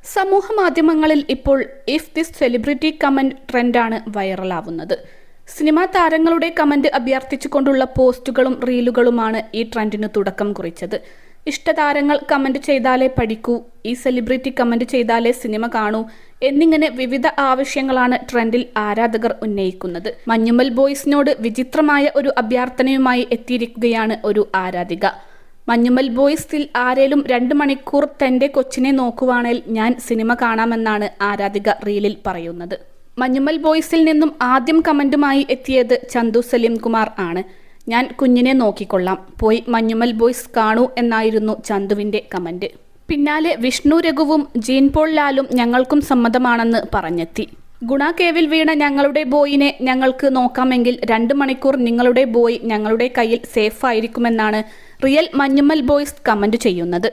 സമൂഹ മാധ്യമങ്ങളിൽ ഇപ്പോൾ ഇഫ് ദിസ് സെലിബ്രിറ്റി കമന്റ് ട്രെൻഡാണ് വൈറലാവുന്നത്. സിനിമാ താരങ്ങളുടെ കമന്റ് അഭ്യർത്ഥിച്ചുകൊണ്ടുള്ള പോസ്റ്റുകളും റീലുകളുമാണ് ഈ ട്രെൻഡിന് തുടക്കം കുറിച്ചത്. ഇഷ്ടതാരങ്ങൾ കമന്റ് ചെയ്താലേ പഠിക്കൂ, ഈ സെലിബ്രിറ്റി കമന്റ് ചെയ്താലേ സിനിമ കാണൂ എന്നിങ്ങനെ വിവിധ ആവശ്യങ്ങളാണ് ട്രെൻഡിൽ ആരാധകർ ഉന്നയിക്കുന്നത്. മഞ്ഞുമൽ ബോയ്സിനോട് വിചിത്രമായ ഒരു അഭ്യർത്ഥനയുമായി എത്തിയിരിക്കുകയാണ് ഒരു ആരാധിക. മഞ്ഞുമൽ ബോയ്സിൽ ആരേലും 2 മണിക്കൂർ തന്റെ കൊച്ചിനെ നോക്കുവാണേൽ ഞാൻ സിനിമ കാണാമെന്നാണ് ആരാധിക റീലിൽ പറയുന്നത്. മഞ്ഞുമൽ ബോയ്സിൽ നിന്നും ആദ്യം കമന്റുമായി എത്തിയത് ചന്തു സലീം കുമാർ ആണ്. ഞാൻ കുഞ്ഞിനെ നോക്കിക്കൊള്ളാം, പോയി മഞ്ഞുമൽ ബോയ്സ് കാണൂ എന്നായിരുന്നു ചന്തുവിന്റെ കമന്റ്. പിന്നാലെ വിഷ്ണു രഘുവും ജീൻ പോൾ ലാലും ഞങ്ങൾക്കും സമ്മതമാണെന്ന് പറഞ്ഞെത്തി. ഗുണ കേവിൽ വീണ ഞങ്ങളുടെ ബോയിനെ ഞങ്ങൾക്ക് നോക്കാമെങ്കിൽ 2 മണിക്കൂർ നിങ്ങളുടെ ബോയ് ഞങ്ങളുടെ കയ്യിൽ സേഫ് ആയിരിക്കുമെന്നാണ് റിയൽ മഞ്ഞുമൽ ബോയ്സ് കമന്റ് ചെയ്യുന്നത്.